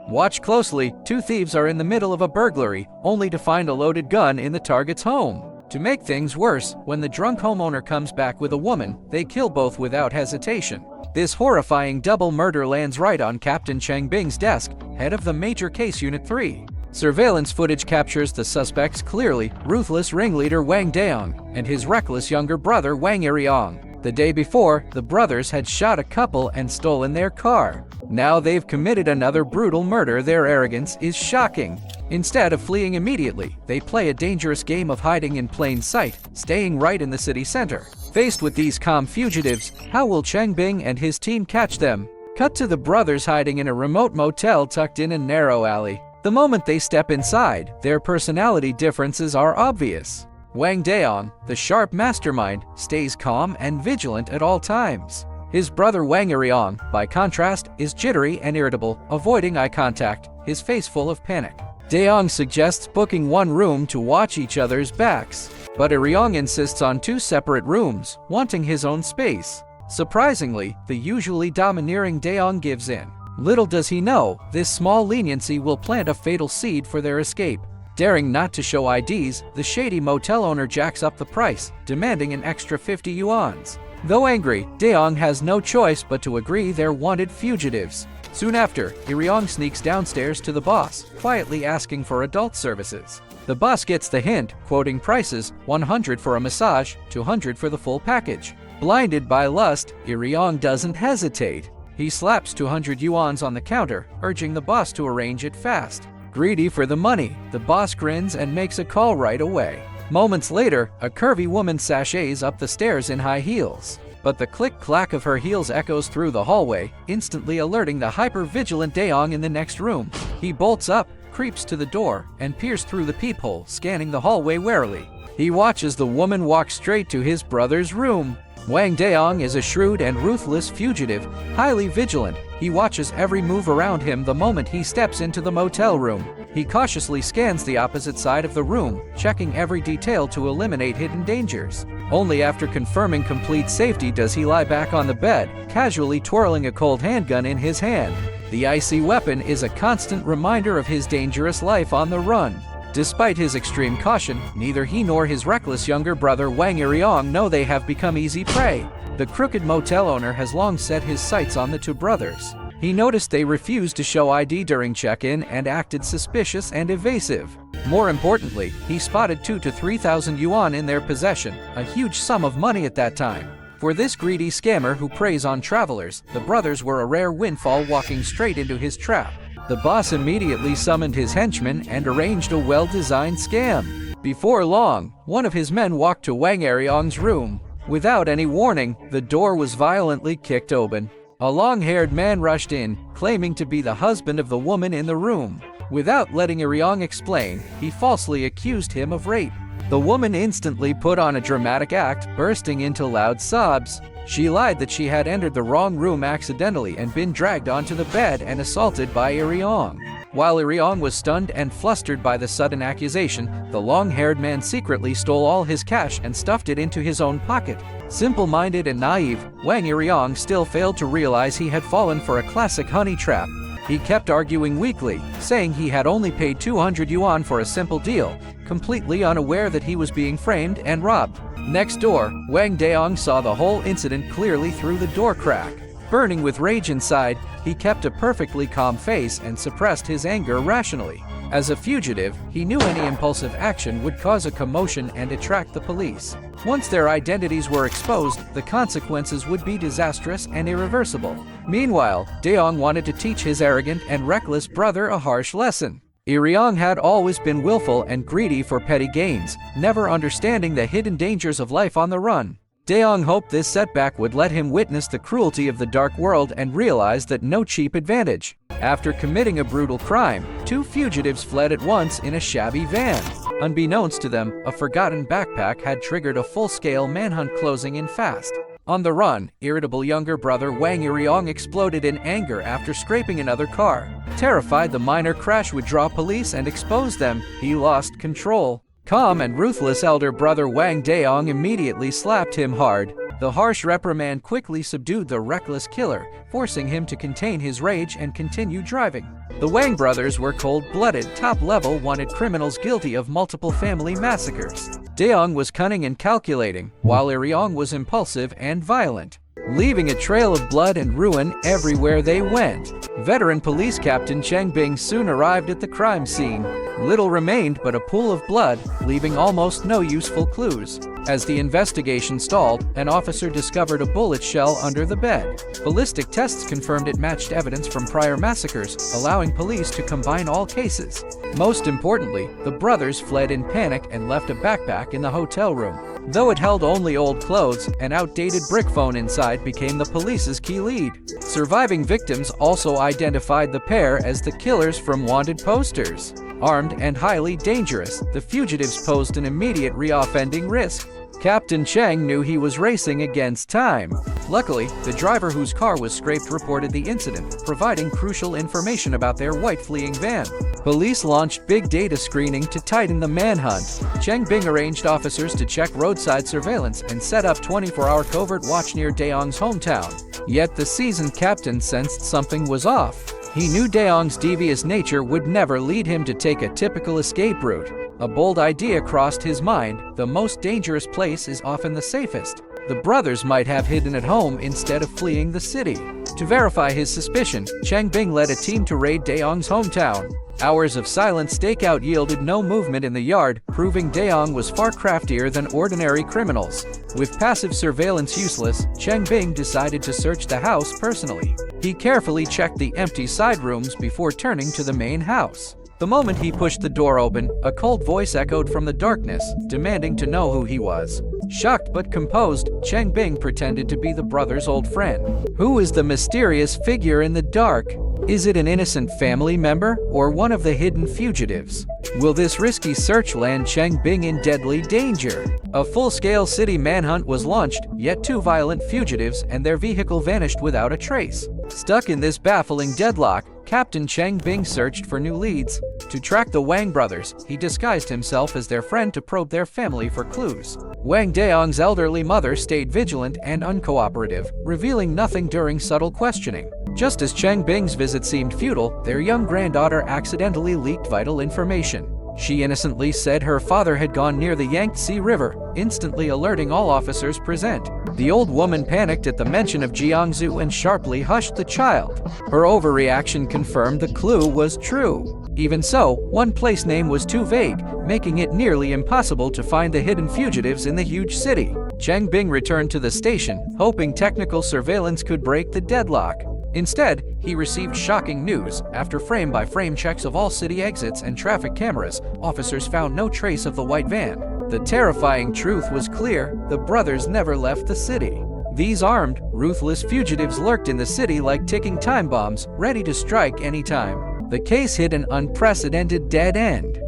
Watch closely, two thieves are in the middle of a burglary, only to find a loaded gun in the target's home. To make things worse, when the drunk homeowner comes back with a woman, they kill both without hesitation. This horrifying double murder lands right on Captain Cheng Bing's desk, head of the Major Case Unit 3. Surveillance footage captures the suspects clearly: ruthless ringleader Wang Daong and his reckless younger brother Wang Yiriong. The day before, the brothers had shot a couple and stolen their car. Now they've committed another brutal murder. Their arrogance is shocking. Instead of fleeing immediately, they play a dangerous game of hiding in plain sight, staying right in the city center. Faced with these calm fugitives, how will Cheng Bing and his team catch them? Cut to the brothers hiding in a remote motel tucked in a narrow alley. The moment they step inside, their personality differences are obvious. Wang Daong, the sharp mastermind, stays calm and vigilant at all times. His brother Wang Yiriong, by contrast, is jittery and irritable, avoiding eye contact, his face full of panic. Daong suggests booking one room to watch each other's backs, but Yiriong insists on two separate rooms, wanting his own space. Surprisingly, the usually domineering Daong gives in. Little does he know, this small leniency will plant a fatal seed for their escape. Daring not to show IDs, the shady motel owner jacks up the price, demanding an extra 50 yuans. Though angry, Daong has no choice but to agree. They're wanted fugitives. Soon after, Yiriong sneaks downstairs to the boss, quietly asking for adult services. The boss gets the hint, quoting prices: 100 for a massage, 200 for the full package. Blinded by lust, Yiriong doesn't hesitate. He slaps 200 yuans on the counter, urging the boss to arrange it fast. Greedy for the money, the boss grins and makes a call right away. Moments later, a curvy woman sachets up the stairs in high heels. But the click-clack of her heels echoes through the hallway, instantly alerting the hyper-vigilant Daong in the next room. He bolts up, creeps to the door, and peers through the peephole, scanning the hallway warily. He watches the woman walk straight to his brother's room. Wang Daong is a shrewd and ruthless fugitive, highly vigilant. He watches every move around him the moment he steps into the motel room. He cautiously scans the opposite side of the room, checking every detail to eliminate hidden dangers. Only after confirming complete safety does he lie back on the bed, casually twirling a cold handgun in his hand. The icy weapon is a constant reminder of his dangerous life on the run. Despite his extreme caution, neither he nor his reckless younger brother Wang Yiriong know they have become easy prey. The crooked motel owner has long set his sights on the two brothers. He noticed they refused to show ID during check-in and acted suspicious and evasive. More importantly, he spotted 2,000 to 3,000 yuan in their possession, a huge sum of money at that time. For this greedy scammer who preys on travelers, the brothers were a rare windfall, walking straight into his trap. The boss immediately summoned his henchmen and arranged a well-designed scam. Before long, one of his men walked to Wang Yiriong's room. Without any warning, the door was violently kicked open. A long-haired man rushed in, claiming to be the husband of the woman in the room. Without letting Yiriong explain, he falsely accused him of rape. The woman instantly put on a dramatic act, bursting into loud sobs. She lied that she had entered the wrong room accidentally and been dragged onto the bed and assaulted by Yiriong. While Yiriong was stunned and flustered by the sudden accusation, the long-haired man secretly stole all his cash and stuffed it into his own pocket. Simple-minded and naive, Wang Yiriong still failed to realize he had fallen for a classic honey trap. He kept arguing weakly, saying he had only paid 200 yuan for a simple deal, completely unaware that he was being framed and robbed. Next door, Wang Daong saw the whole incident clearly through the door crack. Burning with rage inside, he kept a perfectly calm face and suppressed his anger rationally. As a fugitive, he knew any impulsive action would cause a commotion and attract the police. Once their identities were exposed, the consequences would be disastrous and irreversible. Meanwhile, Daong wanted to teach his arrogant and reckless brother a harsh lesson. Yiriong had always been willful and greedy for petty gains, never understanding the hidden dangers of life on the run. Daong hoped this setback would let him witness the cruelty of the dark world and realize that no cheap advantage. After committing a brutal crime, two fugitives fled at once in a shabby van. Unbeknownst to them, a forgotten backpack had triggered a full-scale manhunt closing in fast. On the run, irritable younger brother Wang Yiriong exploded in anger after scraping another car. Terrified the minor crash would draw police and expose them, he lost control. Calm and ruthless elder brother Wang Daong immediately slapped him hard. The harsh reprimand quickly subdued the reckless killer, forcing him to contain his rage and continue driving. The Wang brothers were cold-blooded, top-level wanted criminals guilty of multiple family massacres. Daong was cunning and calculating, while Iriong was impulsive and violent, leaving a trail of blood and ruin everywhere they went. Veteran police captain Cheng Bing soon arrived at the crime scene. Little remained but a pool of blood, leaving almost no useful clues. As the investigation stalled, an officer discovered a bullet shell under the bed. Ballistic tests confirmed it matched evidence from prior massacres, allowing police to combine all cases. Most importantly, the brothers fled in panic and left a backpack in the hotel room. Though it held only old clothes, an outdated brick phone inside became the police's key lead. Surviving victims also identified the pair as the killers from wanted posters. Armed and highly dangerous, the fugitives posed an immediate reoffending risk. Captain Cheng knew he was racing against time. Luckily, the driver whose car was scraped reported the incident, providing crucial information about their white fleeing van. Police launched big data screening to tighten the manhunt. Cheng Bing arranged officers to check roadside surveillance and set up 24-hour covert watch near Daong's hometown. Yet the seasoned captain sensed something was off. He knew Daong's devious nature would never lead him to take a typical escape route. A bold idea crossed his mind: the most dangerous place is often the safest. The brothers might have hidden at home instead of fleeing the city. To verify his suspicion, Cheng Bing led a team to raid Daong's hometown. Hours of silent stakeout yielded no movement in the yard, proving Daong was far craftier than ordinary criminals. With passive surveillance useless, Cheng Bing decided to search the house personally. He carefully checked the empty side rooms before turning to the main house. The moment he pushed the door open, a cold voice echoed from the darkness, demanding to know who he was. Shocked but composed, Cheng Bing pretended to be the brother's old friend. Who is the mysterious figure in the dark? Is it an innocent family member, or one of the hidden fugitives? Will this risky search land Cheng Bing in deadly danger? A full-scale city manhunt was launched, yet two violent fugitives and their vehicle vanished without a trace. Stuck in this baffling deadlock, Captain Cheng Bing searched for new leads. To track the Wang brothers, he disguised himself as their friend to probe their family for clues. Wang Daong's elderly mother stayed vigilant and uncooperative, revealing nothing during subtle questioning. Just as Cheng Bing's visit seemed futile, their young granddaughter accidentally leaked vital information. She innocently said her father had gone near the Yangtze River, instantly alerting all officers present. The old woman panicked at the mention of Jiangsu and sharply hushed the child. Her overreaction confirmed the clue was true. Even so, one place name was too vague, making it nearly impossible to find the hidden fugitives in the huge city. Cheng Bing returned to the station, hoping technical surveillance could break the deadlock. Instead, he received shocking news. After frame-by-frame checks of all city exits and traffic cameras, officers found no trace of the white van. The terrifying truth was clear: the brothers never left the city. These armed, ruthless fugitives lurked in the city like ticking time bombs, ready to strike anytime. The case hit an unprecedented dead end.